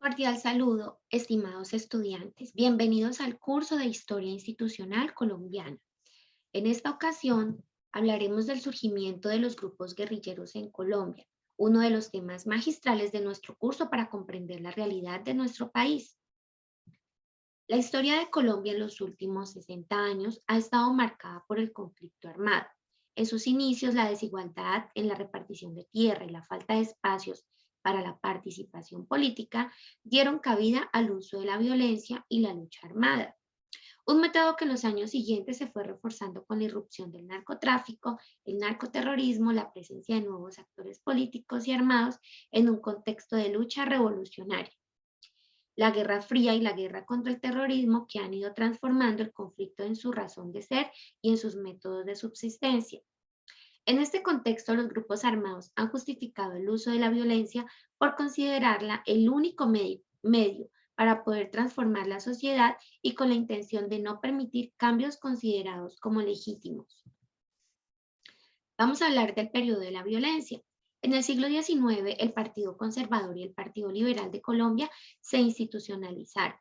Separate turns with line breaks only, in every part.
Cordial saludo, estimados estudiantes. Bienvenidos al curso de Historia Institucional Colombiana. En esta ocasión hablaremos del surgimiento de los grupos guerrilleros en Colombia, uno de los temas magistrales de nuestro curso para comprender la realidad de nuestro país. La historia de Colombia en los últimos 60 años ha estado marcada por el conflicto armado. En sus inicios, la desigualdad en la repartición de tierra y la falta de espacios para la participación política dieron cabida al uso de la violencia y la lucha armada. Un método que en los años siguientes se fue reforzando con la irrupción del narcotráfico, el narcoterrorismo, la presencia de nuevos actores políticos y armados en un contexto de lucha revolucionaria. La Guerra Fría y la guerra contra el terrorismo que han ido transformando el conflicto en su razón de ser y en sus métodos de subsistencia. En este contexto, los grupos armados han justificado el uso de la violencia por considerarla el único medio para poder transformar la sociedad y con la intención de no permitir cambios considerados como legítimos. Vamos a hablar del periodo de la violencia. En el siglo XIX, el Partido Conservador y el Partido Liberal de Colombia se institucionalizaron.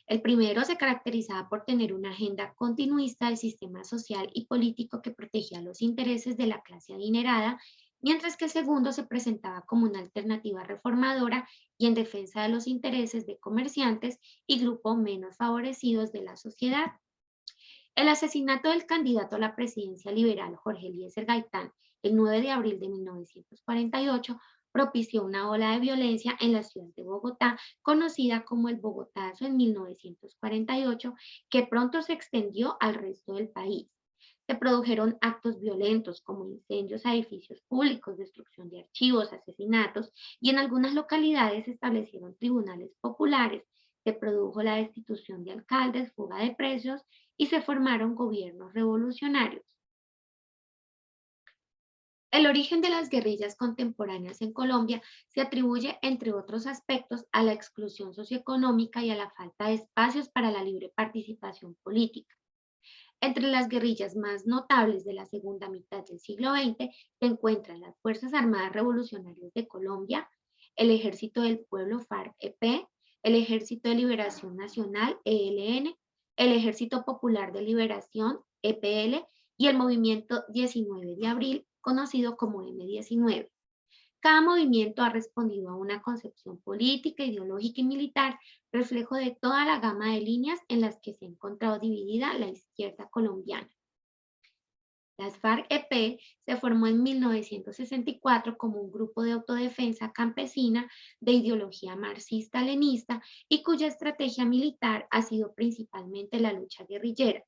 El primero se caracterizaba por tener una agenda continuista del sistema social y político que protegía los intereses de la clase adinerada, mientras que el segundo se presentaba como una alternativa reformadora y en defensa de los intereses de comerciantes y grupos menos favorecidos de la sociedad. El asesinato del candidato a la presidencia liberal Jorge Eliezer Gaitán el 9 de abril de 1948 propició una ola de violencia en la ciudad de Bogotá, conocida como el Bogotazo en 1948, que pronto se extendió al resto del país. Se produjeron actos violentos como incendios a edificios públicos, destrucción de archivos, asesinatos y en algunas localidades se establecieron tribunales populares. Se produjo la destitución de alcaldes, fuga de precios y se formaron gobiernos revolucionarios. El origen de las guerrillas contemporáneas en Colombia se atribuye, entre otros aspectos, a la exclusión socioeconómica y a la falta de espacios para la libre participación política. Entre las guerrillas más notables de la segunda mitad del siglo XX se encuentran las Fuerzas Armadas Revolucionarias de Colombia, el Ejército del Pueblo FARC-EP, el Ejército de Liberación Nacional ELN, el Ejército Popular de Liberación EPL y el Movimiento 19 de Abril, conocido como M19. Cada movimiento ha respondido a una concepción política, ideológica y militar, reflejo de toda la gama de líneas en las que se ha encontrado dividida la izquierda colombiana. Las FARC-EP se formó en 1964 como un grupo de autodefensa campesina de ideología marxista-leninista y cuya estrategia militar ha sido principalmente la lucha guerrillera.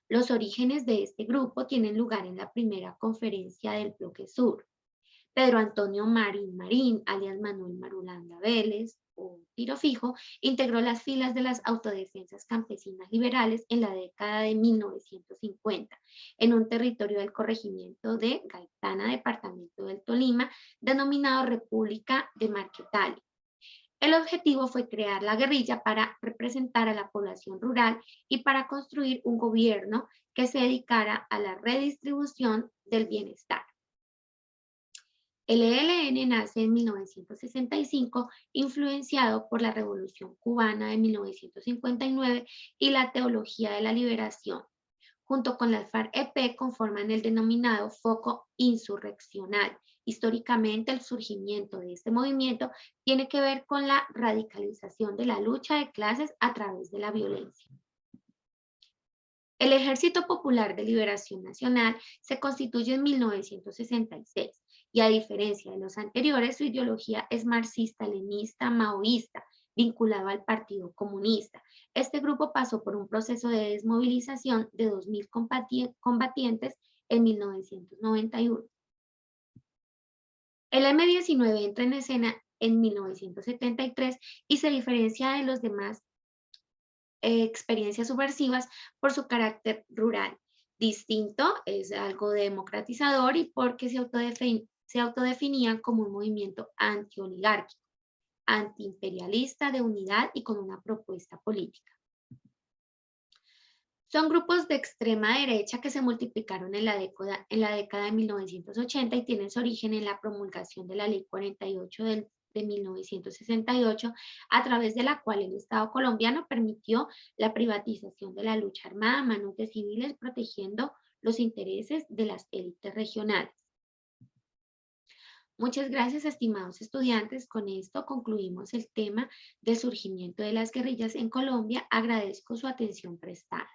Los orígenes de este grupo tienen lugar en la primera conferencia del Bloque Sur. Pedro Antonio Marín, alias Manuel Marulanda Vélez o Tiro Fijo, integró las filas de las autodefensas campesinas liberales en la década de 1950, en un territorio del corregimiento de Gaitana, departamento del Tolima, denominado República de Marquetali. El objetivo fue crear la guerrilla para representar a la población rural y para construir un gobierno que se dedicara a la redistribución del bienestar. El ELN nace en 1965, influenciado por la Revolución Cubana de 1959 y la teología de la liberación. Junto con las FARC-EP conforman el denominado foco insurreccional. Históricamente, el surgimiento de este movimiento tiene que ver con la radicalización de la lucha de clases a través de la violencia. El Ejército Popular de Liberación Nacional se constituye en 1966 y a diferencia de los anteriores, su ideología es marxista-leninista, maoísta, vinculado al Partido Comunista. Este grupo pasó por un proceso de desmovilización de 2.000 combatientes en 1991. El M-19 entra en escena en 1973 y se diferencia de los demás experiencias subversivas por su carácter rural. Distinto, es algo democratizador y porque se autodefinían como un movimiento antioligárquico, antiimperialista, de unidad y con una propuesta política. Son grupos de extrema derecha que se multiplicaron en la década de 1980 y tienen su origen en la promulgación de la Ley 48 del de 1968, a través de la cual el Estado colombiano permitió la privatización de la lucha armada a manos de civiles, protegiendo los intereses de las élites regionales. Muchas gracias, estimados estudiantes. Con esto concluimos el tema del surgimiento de las guerrillas en Colombia. Agradezco su atención prestada.